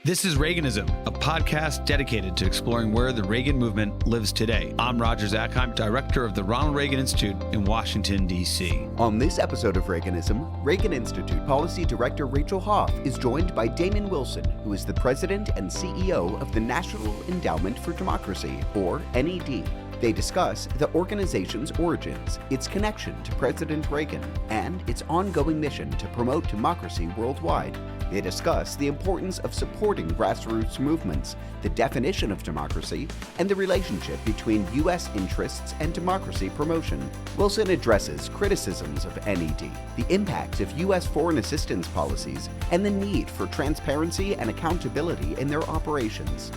This is Reaganism, a podcast dedicated to exploring where the Reagan movement lives today. I'm Roger Zakheim, director of the Ronald Reagan Institute in Washington, D.C. On this episode of Reaganism, Reagan Institute Policy Director Rachel Hoff is joined by Damon Wilson, who is the president and CEO of the National Endowment for Democracy, or NED. They discuss the organization's origins, its connection to President Reagan, and its ongoing mission to promote democracy worldwide. They discuss the importance of supporting grassroots movements, the definition of democracy, and the relationship between U.S. interests and democracy promotion. Wilson addresses criticisms of NED, the impact of U.S. foreign assistance policies, and the need for transparency and accountability in their operations.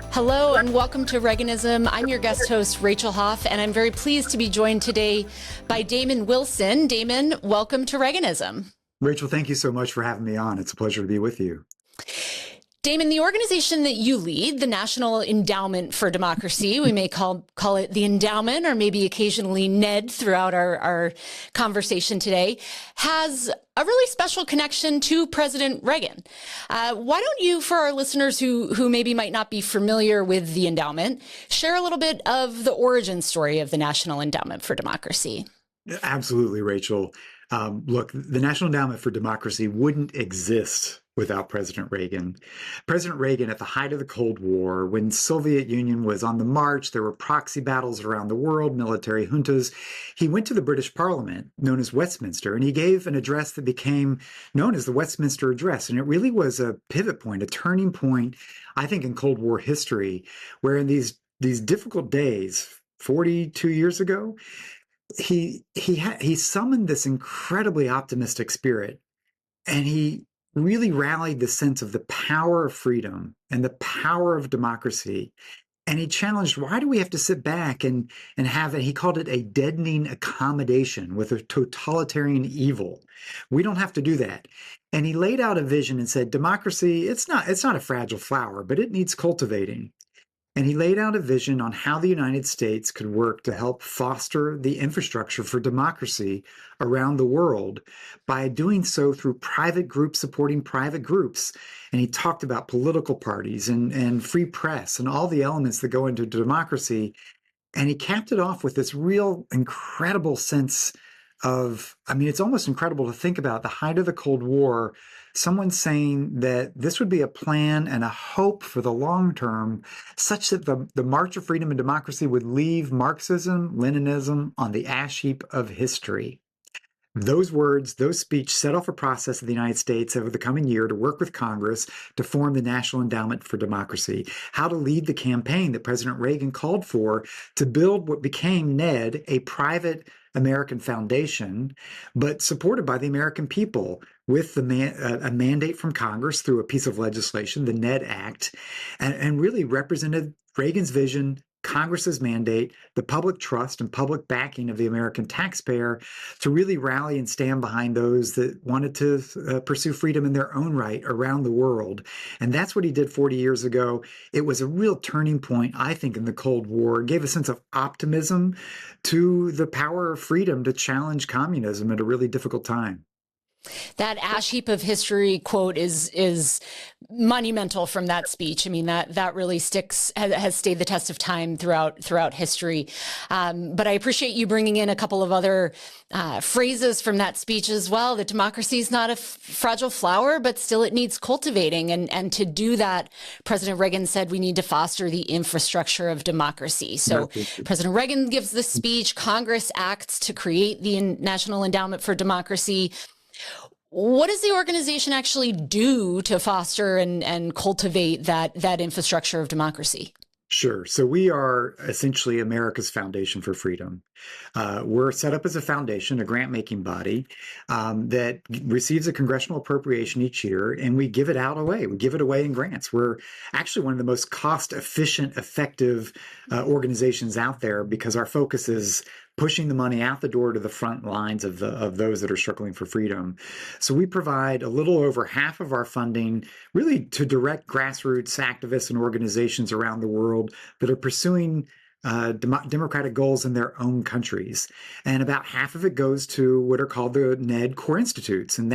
Hello and welcome to Reaganism. I'm your guest host, Rachel Hoff, and I'm very pleased to be joined today by Damon Wilson. Damon, welcome to Reaganism. Rachel, thank you so much for having me on. It's a pleasure to be with you. Damon, the organization that you lead, the National Endowment for Democracy, we may call it the Endowment, or maybe occasionally NED throughout our conversation today, has a really special connection to President Reagan. Why don't you, for our listeners who maybe might not be familiar with the endowment, share a little bit of the origin story of the National Endowment for Democracy? Absolutely, Rachel. Look, the National Endowment for Democracy wouldn't exist without President Reagan. President Reagan, at the height of the Cold War, when the Soviet Union was on the march, there were proxy battles around the world, military juntas. He went to the British Parliament, known as Westminster, and he gave an address that became known as the Westminster Address. And it really was a pivot point, a turning point, I think, in Cold War history, where in these difficult days, 42 years ago, he summoned this incredibly optimistic spirit, and he really rallied the sense of the power of freedom and the power of democracy. And he challenged, why do we have to sit back and have it? He called it a deadening accommodation with a totalitarian evil. We don't have to do that. And he laid out a vision and said, democracy, it's not a fragile flower, but it needs cultivating. And he laid out a vision on how the United States could work to help foster the infrastructure for democracy around the world by doing so through private groups supporting private groups. And he talked about political parties and free press and all the elements that go into democracy. And he capped it off with this real incredible sense of, it's almost incredible to think about the height of the Cold War, someone saying that this would be a plan and a hope for the long term, such that the March of Freedom and Democracy would leave Marxism, Leninism on the ash heap of history. Those words, those speech set off a process in the United States over the coming year to work with Congress to form the National Endowment for Democracy, how to lead the campaign that President Reagan called for to build what became NED, a private American foundation, but supported by the American people with a mandate from Congress through a piece of legislation, the NED Act, and really represented Reagan's vision, Congress's mandate, the public trust and public backing of the American taxpayer to really rally and stand behind those that wanted to pursue freedom in their own right around the world. And that's what he did 40 years ago. It was a real turning point, I think, in the Cold War. It gave a sense of optimism to the power of freedom to challenge communism at a really difficult time. That ash heap of history quote is monumental from that speech. That really has stayed the test of time throughout history. But I appreciate you bringing in a couple of other phrases from that speech as well. That democracy is not a fragile flower, but still it needs cultivating. And to do that, President Reagan said we need to foster the infrastructure of democracy. So President Reagan gives this speech. Congress acts to create the National Endowment for Democracy. What does the organization actually do to foster and cultivate that infrastructure of democracy? Sure. So we are essentially America's Foundation for Freedom. We're set up as a foundation, a grant-making body that receives a congressional appropriation each year, and we give it away. We give it away in grants. We're actually one of the most cost-efficient, effective organizations out there because our focus is pushing the money out the door to the front lines of those that are struggling for freedom. So we provide a little over half of our funding really to direct grassroots activists and organizations around the world that are pursuing democratic goals in their own countries. And about half of it goes to what are called the NED core institutes. And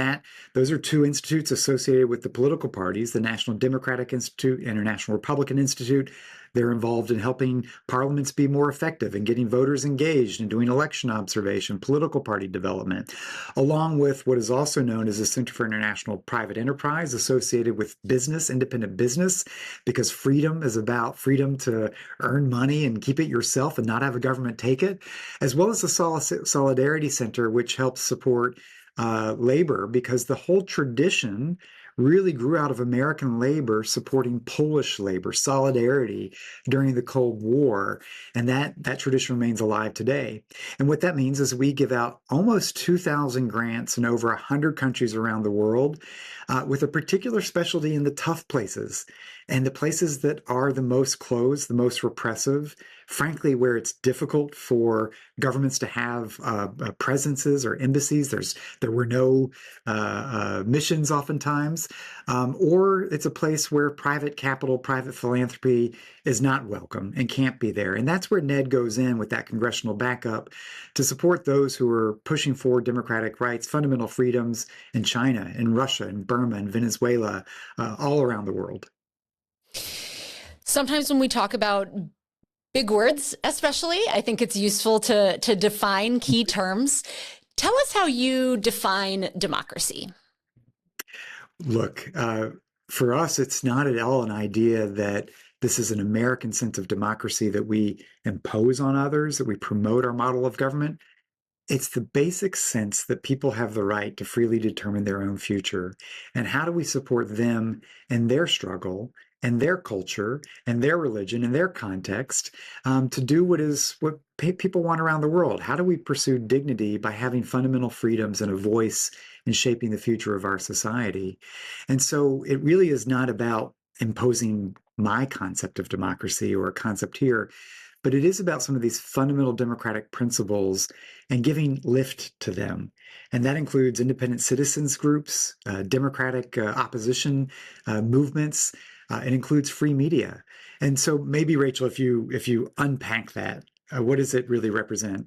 those are two institutes associated with the political parties, the National Democratic Institute and the National Republican Institute. They're involved in helping parliaments be more effective and getting voters engaged and doing election observation, political party development, along with what is also known as the Center for International Private Enterprise, associated with business, independent business, because freedom is about freedom to earn money and keep it yourself and not have a government take it, as well as the Solidarity Center, which helps support labor, because the whole tradition really grew out of American labor supporting Polish labor, solidarity during the Cold War. And that tradition remains alive today. And what that means is we give out almost 2,000 grants in over 100 countries around the world, with a particular specialty in the tough places and the places that are the most closed, the most repressive, frankly, where it's difficult for governments to have presences or embassies. There were no missions oftentimes, or it's a place where private capital, private philanthropy is not welcome and can't be there. And that's where NED goes in with that congressional backup to support those who are pushing for democratic rights, fundamental freedoms in China, in Russia, in Burma, in Venezuela, all around the world. Sometimes when we talk about big words, especially, I think it's useful to define key terms. Tell us how you define democracy. Look, for us, it's not at all an idea that this is an American sense of democracy that we impose on others, that we promote our model of government. It's the basic sense that people have the right to freely determine their own future. And how do we support them in their struggle and their culture and their religion and their context to do what people want around the world? How do we pursue dignity by having fundamental freedoms and a voice in shaping the future of our society? And so it really is not about imposing my concept of democracy or a concept here, but it is about some of these fundamental democratic principles and giving lift to them. And that includes independent citizens groups, democratic opposition movements. It includes free media. And so maybe, Rachel, if you unpack that, what does it really represent?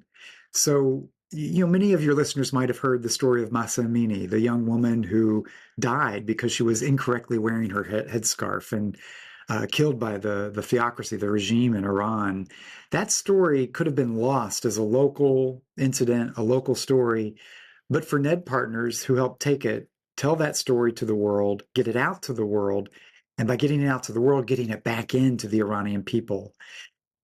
So, many of your listeners might have heard the story of Mahsa Amini, the young woman who died because she was incorrectly wearing her headscarf and killed by the theocracy, the regime in Iran. That story could have been lost as a local incident, a local story. But for NED partners who helped take it, tell that story to the world, get it out to the world, and by getting it out to the world, getting it back into the Iranian people.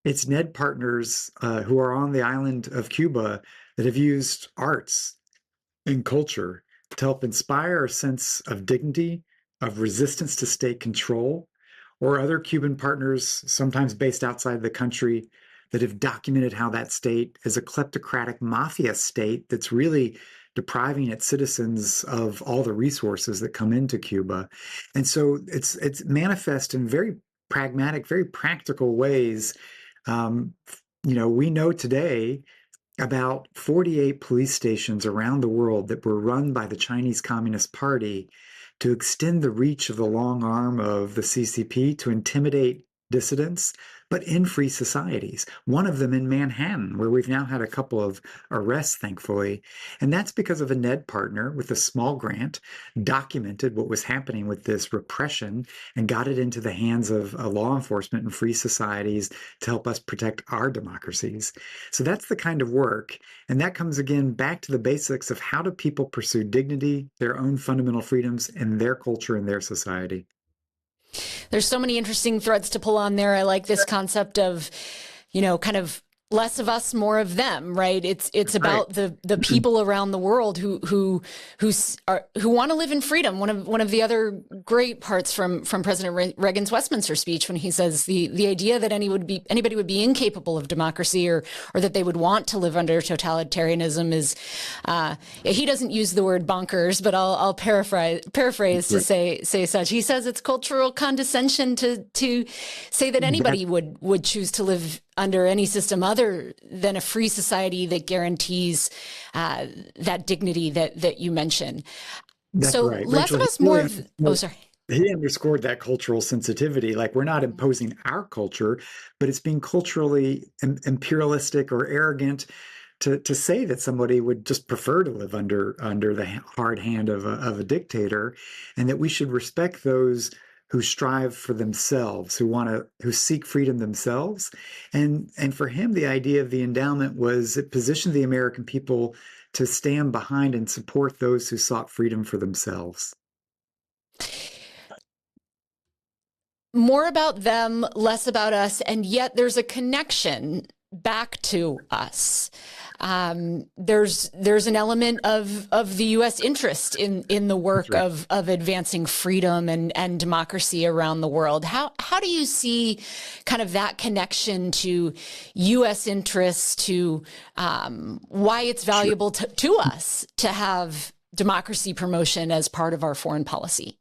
It's NED partners who are on the island of Cuba that have used arts and culture to help inspire a sense of dignity, of resistance to state control, or other Cuban partners, sometimes based outside the country, that have documented how that state is a kleptocratic mafia state that's really depriving its citizens of all the resources that come into Cuba. And so it's manifest in very pragmatic, very practical ways. We know today about 48 police stations around the world that were run by the Chinese Communist Party to extend the reach of the long arm of the CCP to intimidate dissidents, but in free societies. One of them in Manhattan, where we've now had a couple of arrests, thankfully. And that's because of a NED partner with a small grant documented what was happening with this repression and got it into the hands of law enforcement and free societies to help us protect our democracies. So that's the kind of work. And that comes again back to the basics of how do people pursue dignity, their own fundamental freedoms in their culture and their society. There's so many interesting threads to pull on there. I like this concept of, kind of less of us, more of them, right? It's about the people around the world who want to live in freedom. One of the other great parts from President Reagan's Westminster speech, when he says the idea that anybody would be incapable of democracy or that they would want to live under totalitarianism is he doesn't use the word bonkers, but I'll paraphrase to say such. He says it's cultural condescension to say that anybody would choose to live under any system other than a free society that guarantees that dignity that you mentioned. That's so right. less Rachel, of us, more of. Oh, sorry. he underscored that cultural sensitivity. Like, we're not imposing our culture, but it's being culturally imperialistic or arrogant to say that somebody would just prefer to live under the hard hand of a dictator, and that we should respect those who strive for themselves, who seek freedom themselves. And for him, the idea of the endowment was it positioned the American people to stand behind and support those who sought freedom for themselves. More about them, less about us, and yet there's a connection back to us. There's an element of the U.S. interest in the work right. of advancing freedom and democracy around the world. How do you see kind of that connection to U.S. interests, to why it's valuable to us to have democracy promotion as part of our foreign policy?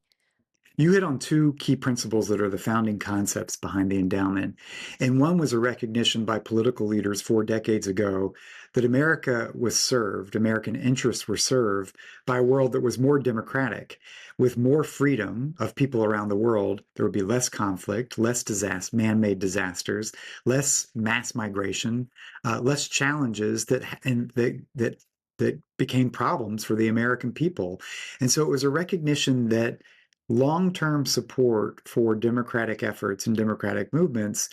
You hit on two key principles that are the founding concepts behind the endowment. And one was a recognition by political leaders 4 decades ago that America was served, American interests were served by a world that was more democratic. With more freedom of people around the world, there would be less conflict, less man-made disasters, less mass migration, less challenges that became problems for the American people. And so it was a recognition that long-term support for democratic efforts and democratic movements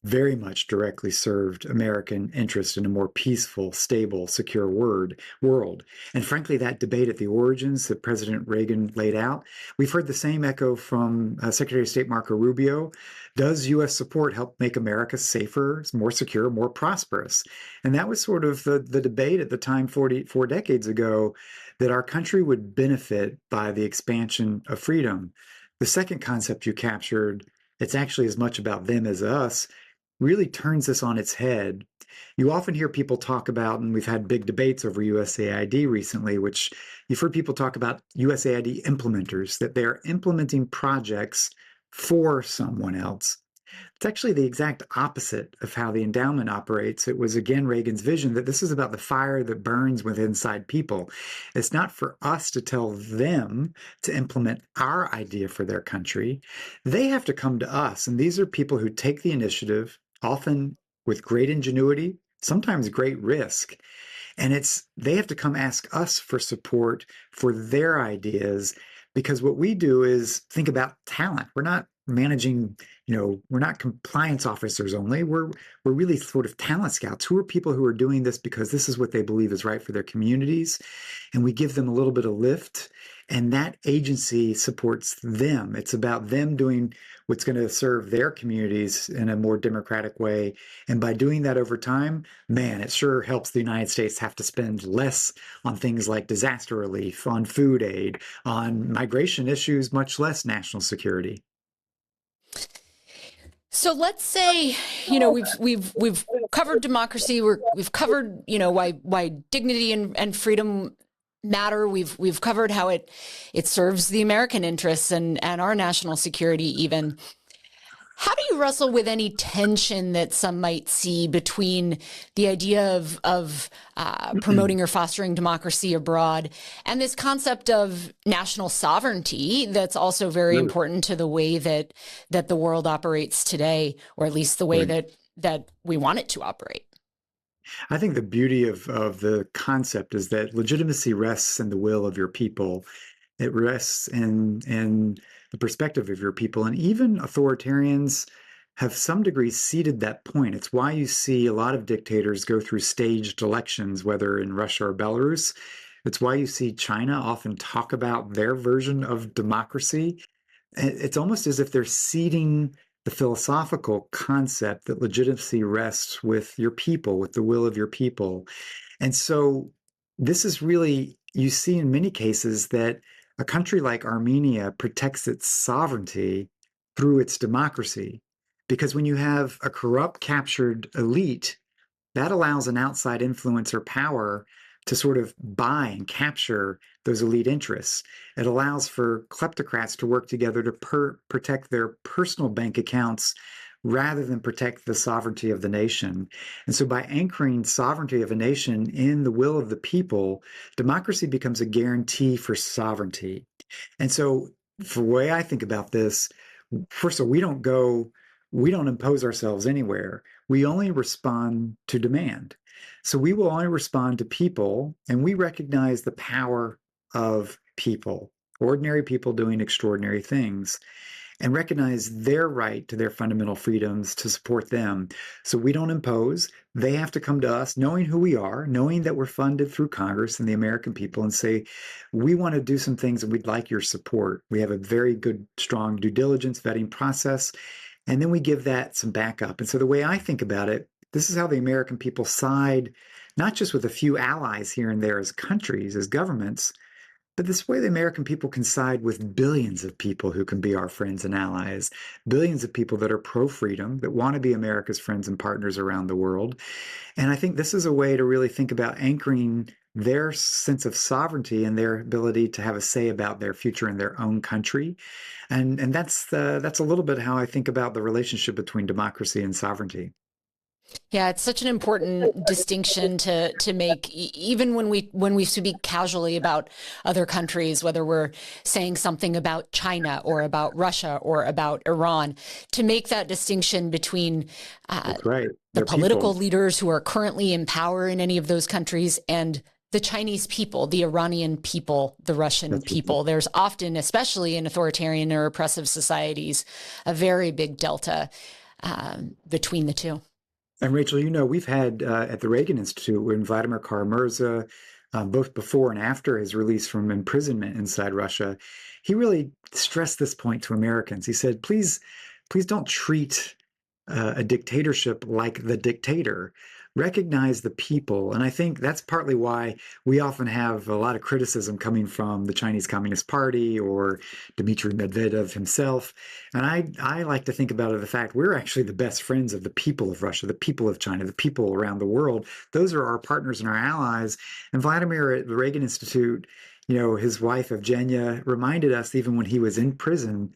very much directly served American interest in a more peaceful, stable, secure world. And frankly, that debate at the origins that President Reagan laid out, we've heard the same echo from Secretary of State Marco Rubio. Does U.S. support help make America safer, more secure, more prosperous? And that was sort of the debate at the time 4 decades ago, that our country would benefit by the expansion of freedom. The second concept you captured, it's actually as much about them as us, really turns this on its head. You often hear people talk about, and we've had big debates over USAID recently, which you've heard people talk about USAID implementers, that they're implementing projects for someone else. It's actually the exact opposite of how the endowment operates. It was, again, Reagan's vision that this is about the fire that burns within inside people. It's not for us to tell them to implement our idea for their country. They have to come to us. And these are people who take the initiative, often with great ingenuity, sometimes great risk. And they have to come ask us for support for their ideas, because what we do is think about talent. We're not managing, we're not compliance officers only. We're really sort of talent scouts. Who are people who are doing this because this is what they believe is right for their communities, and we give them a little bit of lift, and that agency supports them. It's about them doing what's going to serve their communities in a more democratic way. And by doing that over time, man, it sure helps the United States have to spend less on things like disaster relief, on food aid, on migration issues, much less national security. So let's say, we've covered democracy. We've covered, why dignity and freedom matter. We've covered how it serves the American interests and our national security even. How do you wrestle with any tension that some might see between the idea of promoting or fostering democracy abroad and this concept of national sovereignty that's also very important to the way that the world operates today, or at least the way that we want it to operate? I think the beauty of the concept is that legitimacy rests in the will of your people. It rests in the perspective of your people. And even authoritarians have some degree ceded that point. It's why you see a lot of dictators go through staged elections, whether in Russia or Belarus. It's why you see China often talk about their version of democracy. It's almost as if they're ceding the philosophical concept that legitimacy rests with your people, with the will of your people. And so this is really, you see in many cases that a country like Armenia protects its sovereignty through its democracy, because when you have a corrupt, captured elite, that allows an outside influence or power to sort of buy and capture those elite interests. It allows for kleptocrats to work together to protect their personal bank accounts rather than protect the sovereignty of the nation. And so by anchoring sovereignty of a nation in the will of the people, democracy becomes a guarantee for sovereignty. And so for the way I think about this, first of all, we don't impose ourselves anywhere. We only respond to demand. So we will only respond to people, and we recognize the power of people, ordinary people doing extraordinary things, and recognize their right to their fundamental freedoms to support them. So we don't impose. They have to come to us knowing who we are, knowing that we're funded through Congress and the American people, and say, we want to do some things and we'd like your support. We have a very good, strong due diligence vetting process. And then we give that some backup. And so the way I think about it, this is how the American people side, not just with a few allies here and there as countries, as governments, but this way the American people can side with billions of people who can be our friends and allies, billions of people that are pro-freedom, that want to be America's friends and partners around the world. And I think this is a way to really think about anchoring their sense of sovereignty and their ability to have a say about their future in their own country. And that's a little bit how I think about the relationship between democracy and sovereignty. Yeah, it's such an important distinction to make, even when we speak casually about other countries, whether we're saying something about China or about Russia or about Iran, to make that distinction between the political leaders who are currently in power in any of those countries and the Chinese people, the Iranian people, the Russian people. There's often, especially in authoritarian or oppressive societies, a very big delta between the two. And Rachel, we've had at the Reagan Institute, when Vladimir Kara-Murza, both before and after his release from imprisonment inside Russia, he really stressed this point to Americans. He said, please don't treat a dictatorship like the dictator. Recognize the people. And I think that's partly why we often have a lot of criticism coming from the Chinese Communist Party or Dmitry Medvedev himself. And I like to think about it, the fact we're actually the best friends of the people of Russia, the people of China, the people around the world. Those are our partners and our allies. And Vladimir at the Reagan Institute, his wife Evgenia, reminded us, even when he was in prison,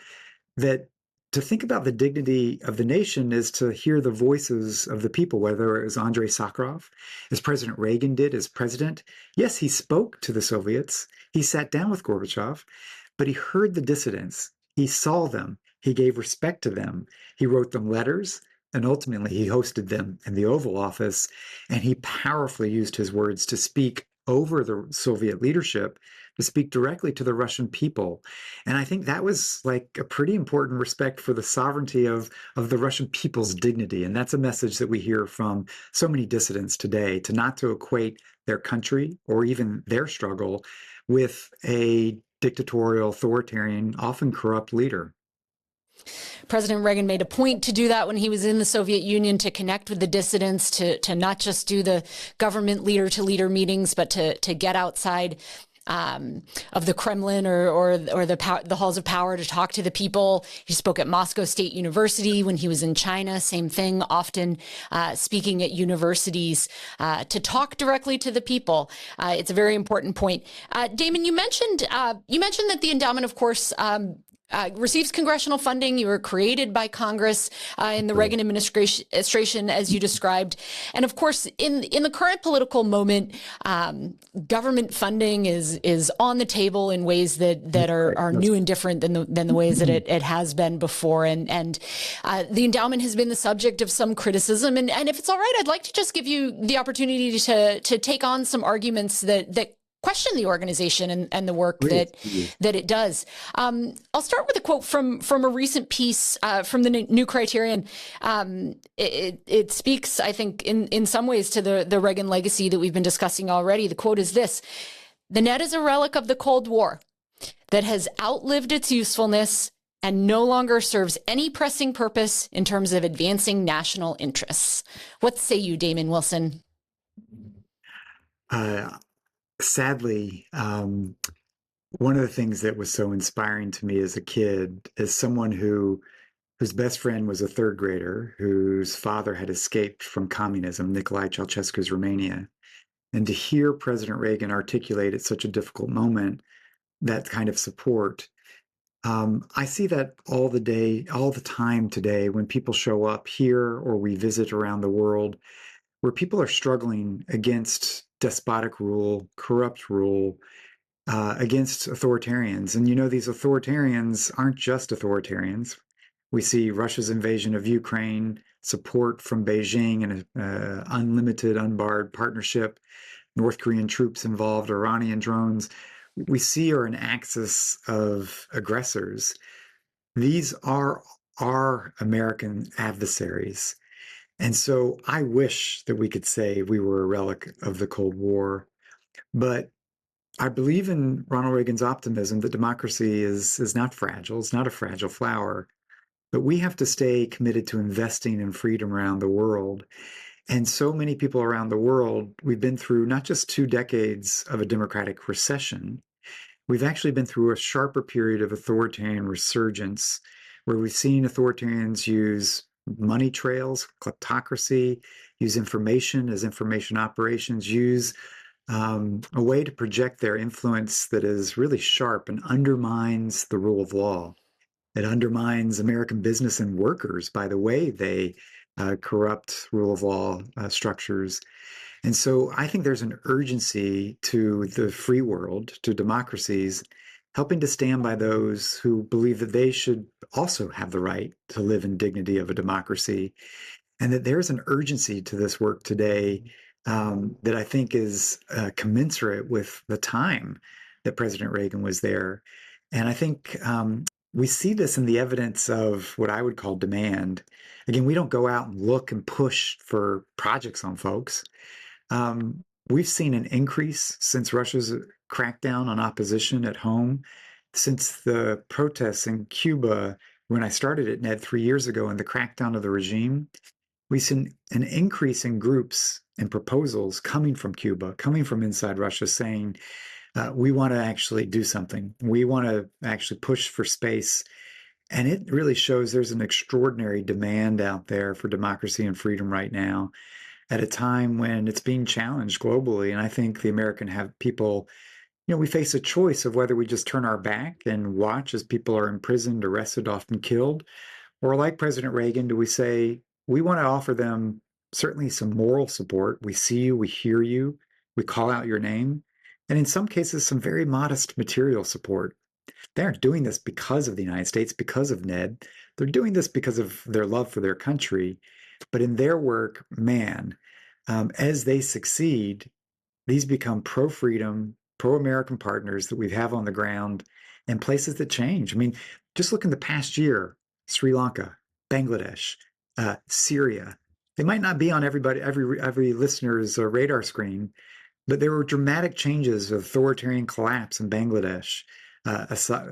that to think about the dignity of the nation is to hear the voices of the people, whether it was Andrei Sakharov, as President Reagan did as president. Yes, he spoke to the Soviets. He sat down with Gorbachev, but he heard the dissidents. He saw them. He gave respect to them. He wrote them letters, and ultimately he hosted them in the Oval Office, and he powerfully used his words to speak over the Soviet leadership, to speak directly to the Russian people. And I think that was like a pretty important respect for the sovereignty of the Russian people's dignity. And that's a message that we hear from so many dissidents today, to equate their country or even their struggle with a dictatorial, authoritarian, often corrupt leader. President Reagan made a point to do that when he was in the Soviet Union, to connect with the dissidents, to not just do the government leader-to-leader meetings, but to get outside of the Kremlin or the halls of power to talk to the people. He spoke at Moscow State University when he was in China. Same thing, often speaking at universities to talk directly to the people. It's a very important point. Damon, you mentioned that the endowment, of course, receives congressional funding. You were created by Congress in the Reagan administration, as you described. And of course, in the current political moment, government funding is on the table in ways that are new and different than the ways that it has been before. And the endowment has been the subject of some criticism. And if it's all right, I'd like to just give you the opportunity to take on some arguments that question the organization and the work that it does. I'll start with a quote from a recent piece from the New Criterion. It speaks, I think, in some ways to the Reagan legacy that we've been discussing already. The quote is this: "The NED is a relic of the Cold War that has outlived its usefulness and no longer serves any pressing purpose in terms of advancing national interests." What say you, Damon Wilson? Sadly, one of the things that was so inspiring to me as a kid is someone whose best friend was a third grader whose father had escaped from communism, Nicolae Ceausescu's Romania. And to hear President Reagan articulate at such a difficult moment that kind of support, I see that all the time today when people show up here or we visit around the world, where people are struggling against despotic rule, corrupt rule, against authoritarians. And these authoritarians aren't just authoritarians. We see Russia's invasion of Ukraine, support from Beijing, and an unlimited, unbarred partnership, North Korean troops involved, Iranian drones. We see are an axis of aggressors. These are our American adversaries. And so I wish that we could say we were a relic of the Cold War, but I believe in Ronald Reagan's optimism that democracy is not fragile. It's not a fragile flower, but we have to stay committed to investing in freedom around the world. And so many people around the world, we've been through not just 2 decades of a democratic recession, we've actually been through a sharper period of authoritarian resurgence where we've seen authoritarians use money trails, kleptocracy, use information as information operations, use a way to project their influence that is really sharp and undermines the rule of law. It undermines American business and workers by the way they corrupt rule of law structures. And so I think there's an urgency to the free world, to democracies, helping to stand by those who believe that they should also have the right to live in dignity of a democracy, and that there's an urgency to this work today that I think is commensurate with the time that President Reagan was there. And I think we see this in the evidence of what I would call demand. Again, we don't go out and look and push for projects on folks. We've seen an increase since Russia's crackdown on opposition at home, since the protests in Cuba when I started at NED 3 years ago and the crackdown of the regime. We've seen an increase in groups and proposals coming from Cuba, coming from inside Russia, saying, we want to actually do something. We want to actually push for space. And it really shows there's an extraordinary demand out there for democracy and freedom right now at a time when it's being challenged globally. And I think the American people, we face a choice of whether we just turn our back and watch as people are imprisoned, arrested, often killed, or like President Reagan, do we say, we want to offer them certainly some moral support. We see you, we hear you, we call out your name, and in some cases, some very modest material support. They aren't doing this because of the United States, because of NED. They're doing this because of their love for their country. But in their work, man, as they succeed, these become pro-freedom, pro-American partners that we have on the ground in places that change. I mean, just look in the past year, Sri Lanka, Bangladesh, Syria. They might not be on every listener's radar screen, but there were dramatic changes of authoritarian collapse in Bangladesh.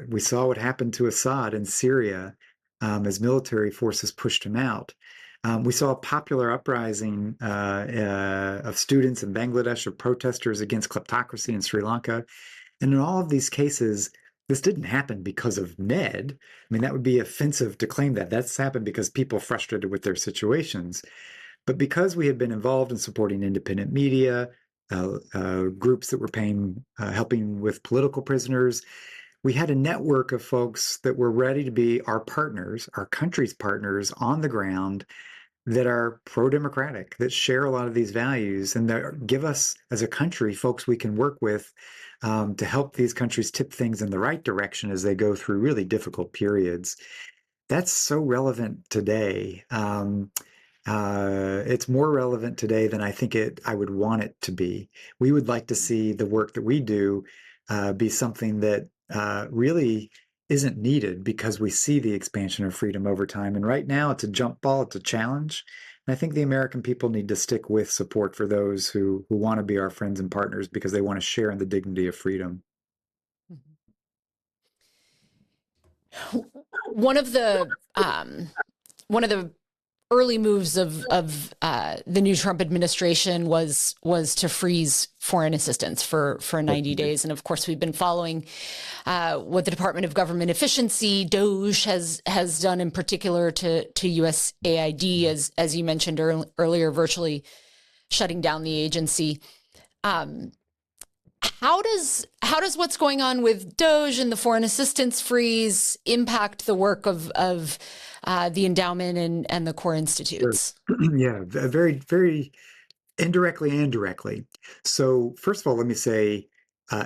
We saw what happened to Assad in Syria as military forces pushed him out. We saw a popular uprising of students in Bangladesh, of protesters against kleptocracy in Sri Lanka. And in all of these cases, this didn't happen because of NED. I mean, that would be offensive to claim that. That's happened because people frustrated with their situations. But because we had been involved in supporting independent media, groups that were helping with political prisoners, we had a network of folks that were ready to be our partners, our country's partners on the ground that are pro-democratic, that share a lot of these values, and that give us, as a country, folks we can work with to help these countries tip things in the right direction as they go through really difficult periods. That's so relevant today. It's more relevant today than I think I would want it to be. We would like to see the work that we do be something that really isn't needed because we see the expansion of freedom over time. And right now it's a jump ball, it's a challenge. And I think the American people need to stick with support for those who want to be our friends and partners because they want to share in the dignity of freedom. One of the early moves of the new Trump administration was to freeze foreign assistance for 90 days. And of course, we've been following what the Department of Government Efficiency, DOGE, has done in particular to USAID, as you mentioned earlier, virtually shutting down the agency. How does what's going on with DOGE and the foreign assistance freeze impact the work of the endowment and the core institutes? Yeah, very, very indirectly and directly. So first of all, let me say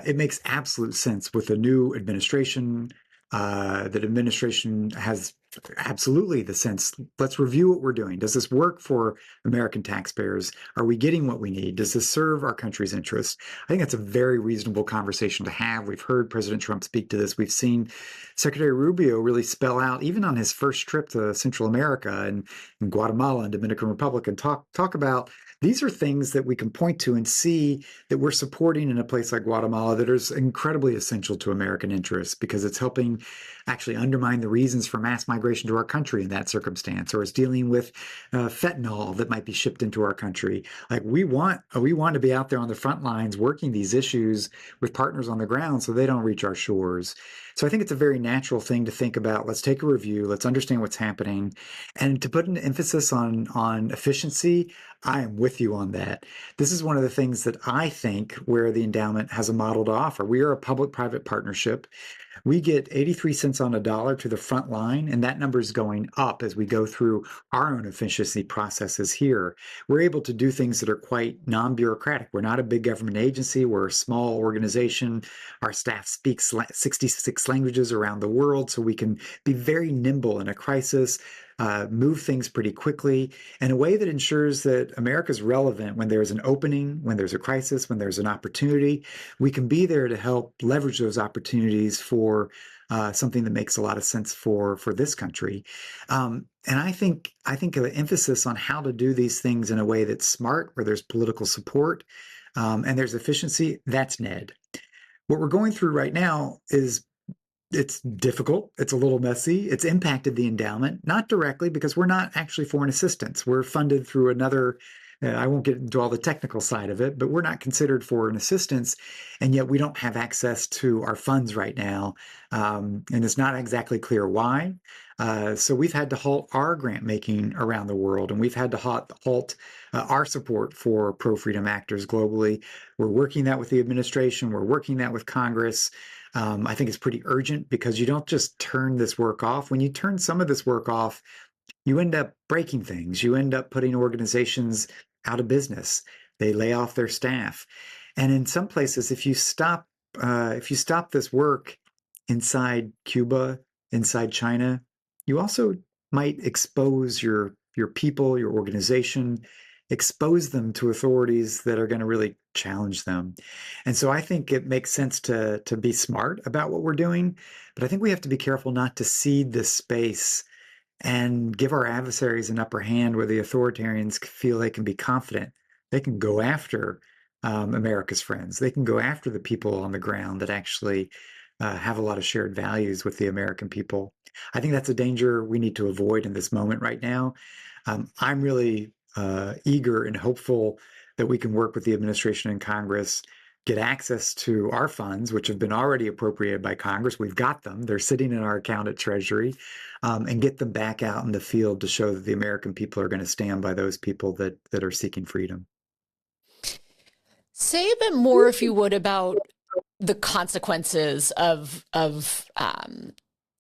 it makes absolute sense with the new administration. That administration has absolutely the sense, let's review what we're doing. Does this work for American taxpayers? Are we getting what we need? Does this serve our country's interests? I think that's a very reasonable conversation to have. We've heard President Trump speak to this. We've seen Secretary Rubio really spell out, even on his first trip to Central America and Guatemala and Dominican Republic, and talk about these are things that we can point to and see that we're supporting in a place like Guatemala that is incredibly essential to American interests because it's helping actually undermine the reasons for mass migration to our country in that circumstance, or is dealing with fentanyl that might be shipped into our country. Like we want to be out there on the front lines working these issues with partners on the ground so they don't reach our shores. So I think it's a very natural thing to think about. Let's take a review. Let's understand what's happening. And to put an emphasis on efficiency, I am with you on that. This is one of the things that I think where the endowment has a model to offer. We are a public-private partnership. We get 83 cents on a dollar to the front line, and that number is going up as we go through our own efficiency processes here. We're able to do things that are quite non-bureaucratic. We're not a big government agency. We're a small organization. Our staff speaks 66 languages around the world, so we can be very nimble in a crisis, move things pretty quickly in a way that ensures that America's relevant when there's an opening, when there's a crisis, when there's an opportunity. We can be there to help leverage those opportunities for something that makes a lot of sense for this country. And I think the emphasis on how to do these things in a way that's smart, where there's political support and there's efficiency, that's NED. What we're going through right now is it's difficult. It's a little messy. It's impacted the endowment, not directly because we're not actually foreign assistance. We're funded through another, I won't get into all the technical side of it, but we're not considered foreign assistance. And yet we don't have access to our funds right now. And it's not exactly clear why. So we've had to halt our grant making around the world, and we've had to halt our support for pro-freedom actors globally. We're working that with the administration. We're working that with Congress. I think it's pretty urgent because you don't just turn this work off. When you turn some of this work off, you end up breaking things. You end up putting organizations out of business. They lay off their staff. And in some places, if you stop this work inside Cuba, inside China, you also might expose your people, your organization, expose them to authorities that are going to really challenge them. And so I think it makes sense to be smart about what we're doing, but I think we have to be careful not to cede this space and give our adversaries an upper hand where the authoritarians feel they can be confident. They can go after America's friends. They can go after the people on the ground that actually have a lot of shared values with the American people. I think that's a danger we need to avoid in this moment right now. I'm really eager and hopeful that we can work with the administration and Congress, get access to our funds, which have been already appropriated by Congress. We've got them. They're sitting in our account at Treasury, and get them back out in the field to show that the American people are going to stand by those people that are seeking freedom. Say a bit more, if you would, about the consequences of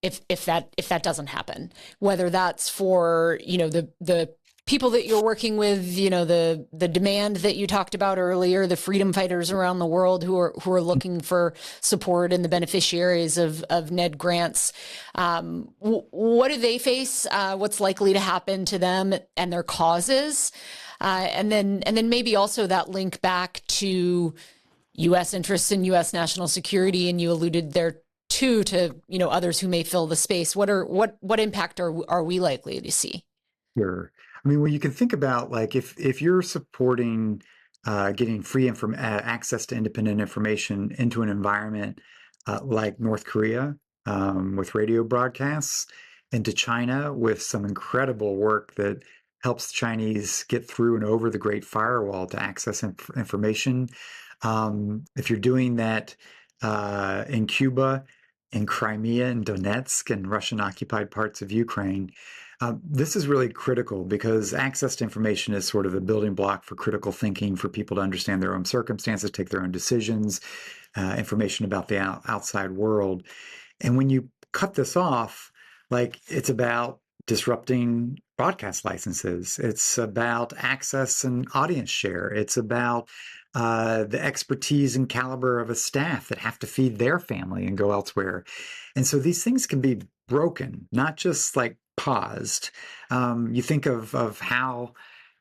if that doesn't happen, whether that's for the people that you're working with, the demand that you talked about earlier, the freedom fighters around the world who are looking for support, and the beneficiaries of NED grants. What do they face? What's likely to happen to them and their causes? And then maybe also that link back to U.S. interests in U.S. national security, and you alluded there too to others who may fill the space. What impact are we likely to see? Sure. I mean, well, you can think about, like, if you're supporting getting free access to independent information into an environment like North Korea with radio broadcasts, into China with some incredible work that helps Chinese get through and over the Great Firewall to access information. If you're doing that in Cuba, in Crimea, and Donetsk, and Russian-occupied parts of Ukraine, this is really critical because access to information is sort of a building block for critical thinking, for people to understand their own circumstances, take their own decisions, information about the outside world. And when you cut this off, like, it's about disrupting broadcast licenses. It's about access and audience share. It's about the expertise and caliber of a staff that have to feed their family and go elsewhere. And so these things can be broken, not just like paused. You think of how,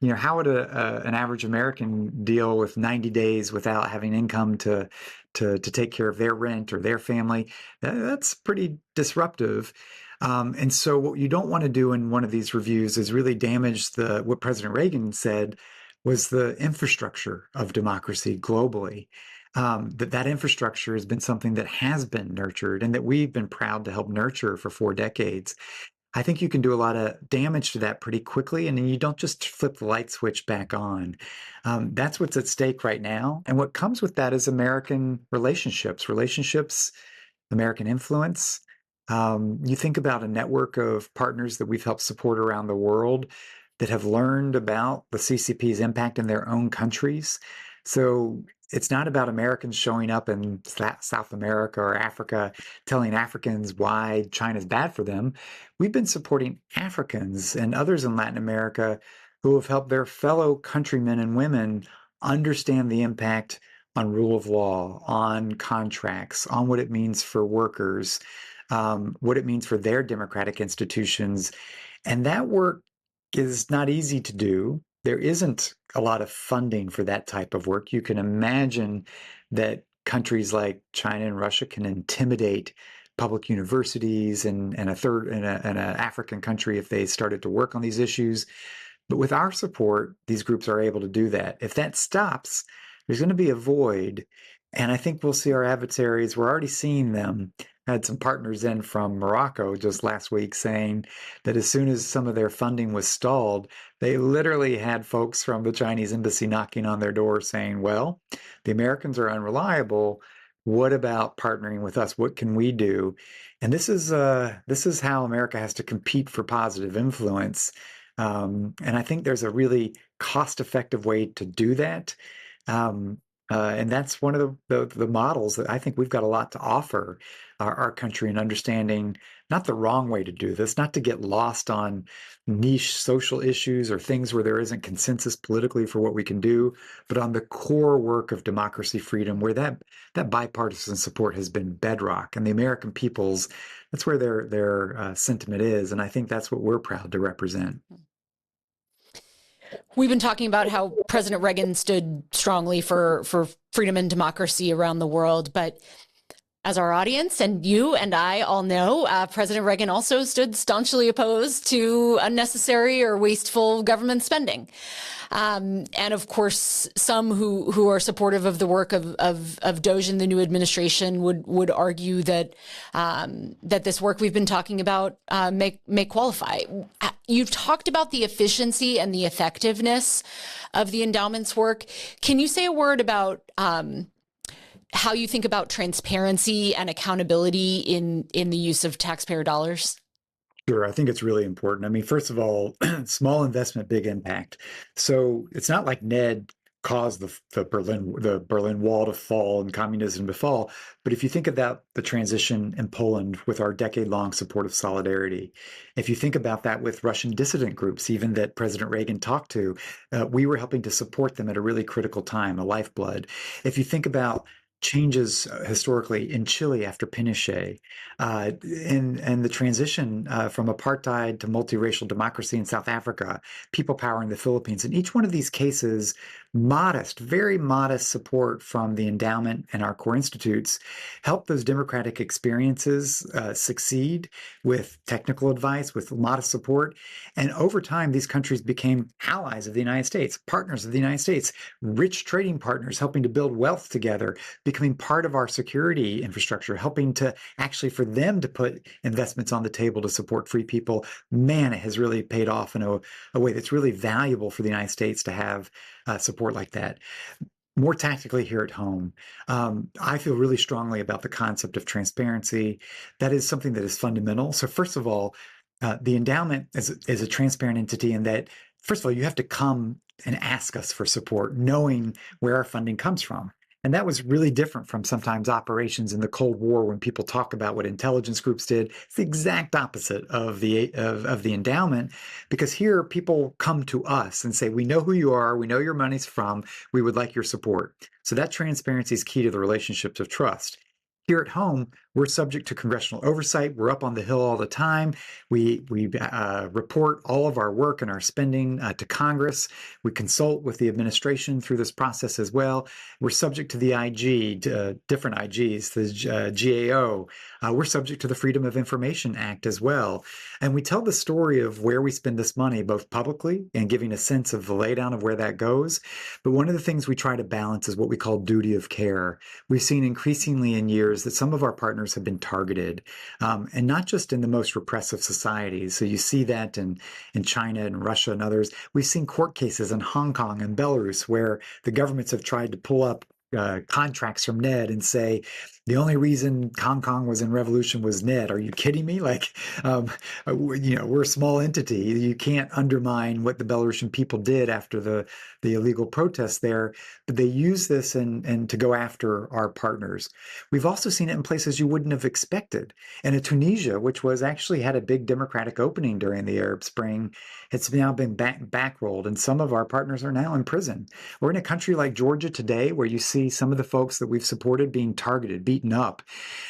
how would an average American deal with 90 days without having income to take care of their rent or their family? That's pretty disruptive. And so what you don't want to do in one of these reviews is really damage what President Reagan said was the infrastructure of democracy globally. That infrastructure has been something that has been nurtured and that we've been proud to help nurture for 4 decades. I think you can do a lot of damage to that pretty quickly, and then you don't just flip the light switch back on. That's what's at stake right now. And what comes with that is American relationships, American influence. You think about a network of partners that we've helped support around the world that have learned about the CCP's impact in their own countries. So it's not about Americans showing up in South America or Africa telling Africans why China's bad for them. We've been supporting Africans and others in Latin America who have helped their fellow countrymen and women understand the impact on rule of law, on contracts, on what it means for workers, what it means for their democratic institutions. And that work is not easy to do. There isn't a lot of funding for that type of work. You can imagine that countries like China and Russia can intimidate public universities and an African country if they started to work on these issues. But with our support, these groups are able to do that. If that stops, there's going to be a void. And I think we'll see our adversaries, we're already seeing them. I had some partners in from Morocco just last week saying that as soon as some of their funding was stalled, they literally had folks from the Chinese embassy knocking on their door saying, well, the Americans are unreliable. What about partnering with us? What can we do? And this is how America has to compete for positive influence. And I think there's a really cost-effective way to do that. And that's one of the models that I think we've got a lot to offer our country in understanding not the wrong way to do this, not to get lost on niche social issues or things where there isn't consensus politically for what we can do, but on the core work of democracy, freedom, where that bipartisan support has been bedrock. And the American people's, that's where their sentiment is. And I think that's what we're proud to represent. We've been talking about how President Reagan stood strongly for freedom and democracy around the world. But as our audience and you and I all know, President Reagan also stood staunchly opposed to unnecessary or wasteful government spending. And of course, some who are supportive of the work of DOGE and the new administration would argue that that this work we've been talking about may qualify. You've talked about the efficiency and the effectiveness of the endowment's work. Can you say a word about how you think about transparency and accountability in the use of taxpayer dollars? Sure. I think it's really important. I mean, first of all, small investment, big impact. So it's not like NED caused the Berlin Wall to fall and communism to fall. But if you think about the transition in Poland with our decade-long support of solidarity, if you think about that with Russian dissident groups, even that President Reagan talked to, we were helping to support them at a really critical time, a lifeblood. If you think about changes historically in Chile after Pinochet, and the transition from apartheid to multiracial democracy in South Africa, people power in the Philippines. In each one of these cases, modest, very modest support from the endowment and our core institutes help those democratic experiences succeed with technical advice, with modest support. And over time, these countries became allies of the United States, partners of the United States, rich trading partners, helping to build wealth together, becoming part of our security infrastructure, helping to actually for them to put investments on the table to support free people. Man, it has really paid off in a way that's really valuable for the United States to have support like that. More tactically here at home, I feel really strongly about the concept of transparency. That is something that is fundamental. So first of all, the endowment is a transparent entity in that, first of all, you have to come and ask us for support, knowing where our funding comes from. And that was really different from sometimes operations in the Cold War when people talk about what intelligence groups did. It's the exact opposite of the endowment, because here people come to us and say, we know who you are, we know your money's from, we would like your support. So that transparency is key to the relationships of trust. Here at home, we're subject to congressional oversight. We're up on the Hill all the time. We report all of our work and our spending to Congress. We consult with the administration through this process as well. We're subject to the IG, different IGs, the GAO. We're subject to the Freedom of Information Act as well. And we tell the story of where we spend this money, both publicly and giving a sense of the laydown of where that goes. But one of the things we try to balance is what we call duty of care. We've seen increasingly in years that some of our partners have been targeted, and not just in the most repressive societies. So you see that in China and Russia and others. We've seen court cases in Hong Kong and Belarus where the governments have tried to pull up contracts from NED and say, the only reason Hong Kong was in revolution was NED. Are you kidding me? Like, we're a small entity. You can't undermine what the Belarusian people did after the illegal protests there. But they use this and to go after our partners. We've also seen it in places you wouldn't have expected. And in Tunisia, which was actually had a big democratic opening during the Arab Spring, it's now been backrolled, and some of our partners are now in prison. We're in a country like Georgia today where you see some of the folks that we've supported being targeted, beaten up.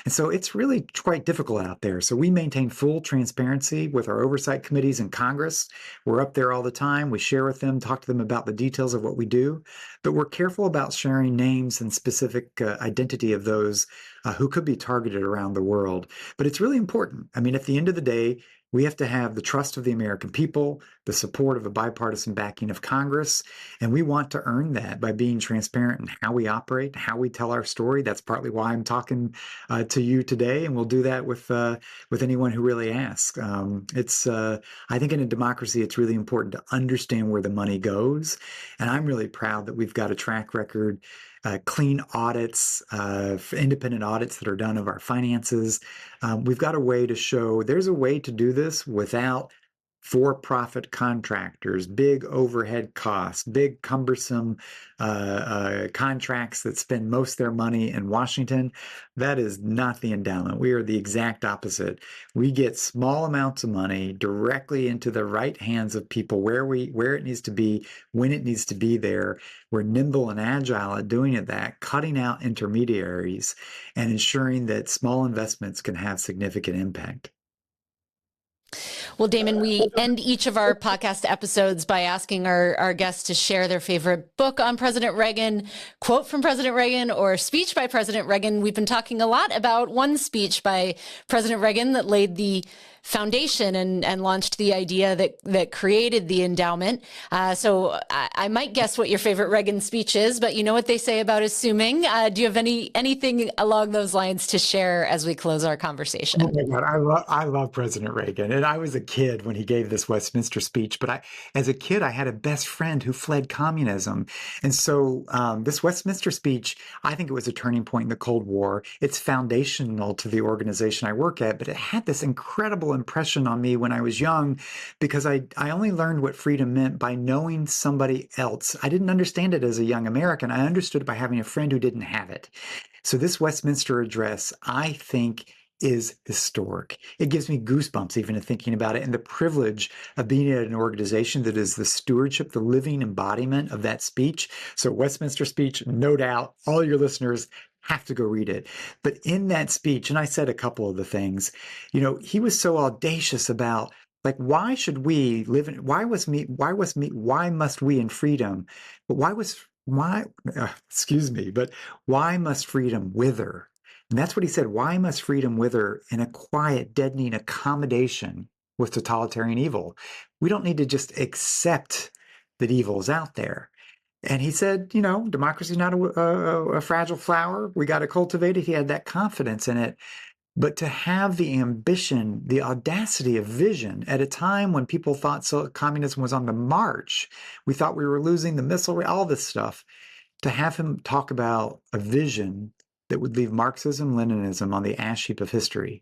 And so it's really quite difficult out there. So we maintain full transparency with our oversight committees in Congress. We're up there all the time. We share with them, talk to them about the details of what we do, but we're careful about sharing names and specific identity of those who could be targeted around the world. But it's really important. I mean, at the end of the day, we have to have the trust of the American people, the support of a bipartisan backing of Congress, and we want to earn that by being transparent in how we operate, how we tell our story. That's partly why I'm talking to you today, and we'll do that with anyone who really asks. I think in a democracy, it's really important to understand where the money goes, and I'm really proud that we've got a track record. Clean audits, independent audits that are done of our finances. We've got a way to show there's a way to do this without for-profit contractors, big overhead costs, big cumbersome contracts that spend most of their money in Washington. That is not the endowment. We are the exact opposite. We get small amounts of money directly into the right hands of people where it needs to be, when it needs to be there. We're nimble and agile at doing that, cutting out intermediaries and ensuring that small investments can have significant impact. Well, Damon, we end each of our podcast episodes by asking our guests to share their favorite book on President Reagan, quote from President Reagan, or speech by President Reagan. We've been talking a lot about one speech by President Reagan that laid the foundation and launched the idea that created the endowment. So I might guess what your favorite Reagan speech is, but you know what they say about assuming. Do you have anything along those lines to share as we close our conversation? Oh my God, I love President Reagan, and I was a kid when he gave this Westminster speech. But as a kid, I had a best friend who fled communism, and so this Westminster speech, I think it was a turning point in the Cold War. It's foundational to the organization I work at, but it had this incredible impression on me when I was young, because I only learned what freedom meant by knowing somebody else. I didn't understand it as a young American. I understood it by having a friend who didn't have it. So this Westminster address, I think, is historic. It gives me goosebumps even thinking about it, and the privilege of being at an organization that is the stewardship, the living embodiment of that speech. So Westminster speech, no doubt, all your listeners have to go read it. But in that speech, and I said a couple of the things, he was so audacious about, like, why should we live in, why must we in freedom, but why must freedom wither? And that's what he said. Why must freedom wither in a quiet, deadening accommodation with totalitarian evil? We don't need to just accept that evil is out there. And he said, democracy is not a fragile flower. We got to cultivate it. He had that confidence in it. But to have the ambition, the audacity of vision at a time when people thought communism was on the march, we thought we were losing the missile, all this stuff, to have him talk about a vision that would leave Marxism, Leninism on the ash heap of history.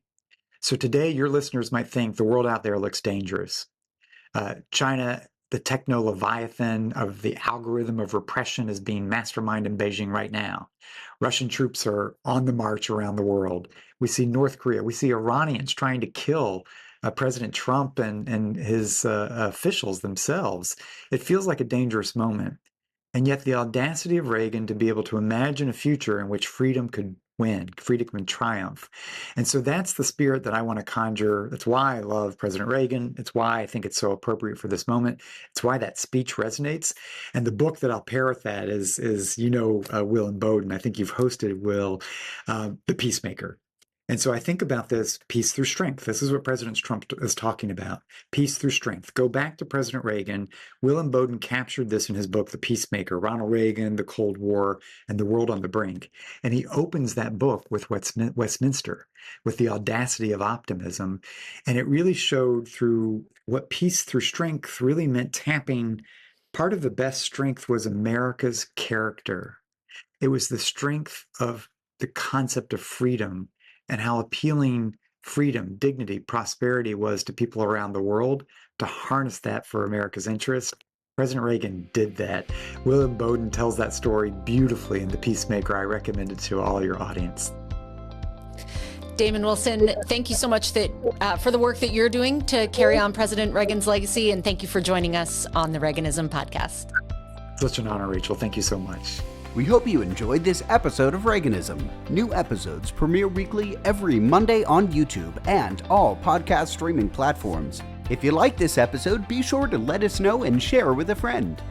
So today, your listeners might think the world out there looks dangerous. China the techno-leviathan of the algorithm of repression is being masterminded in Beijing right now. Russian troops are on the march around the world. We see North Korea. We see Iranians trying to kill President Trump and his officials themselves. It feels like a dangerous moment. And yet the audacity of Reagan to be able to imagine a future in which freedom could win, freedom can triumph. And so that's the spirit that I want to conjure. That's why I love President Reagan. It's why I think it's so appropriate for this moment. It's why that speech resonates. And the book that I'll pair with that is Will and Bowden. I think you've hosted Will, The Peacemaker. And so I think about this peace through strength. This is what President Trump is talking about. Peace through strength. Go back to President Reagan. Will and Bowden captured this in his book, The Peacemaker, Ronald Reagan, the Cold War, and the World on the Brink. And he opens that book with Westminster, with the audacity of optimism. And it really showed through what peace through strength really meant tapping. Part of the best strength was America's character. It was the strength of the concept of freedom and how appealing freedom, dignity, prosperity was to people around the world, to harness that for America's interest. President Reagan did that. William Bowden tells that story beautifully in The Peacemaker. I recommend it to all your audience. Damon Wilson, thank you so much for the work that you're doing to carry on President Reagan's legacy, and thank you for joining us on the Reaganism podcast. Such an honor, Rachel. Thank you so much. We hope you enjoyed this episode of Reaganism. New episodes premiere weekly every Monday on YouTube and all podcast streaming platforms. If you like this episode, be sure to let us know and share with a friend.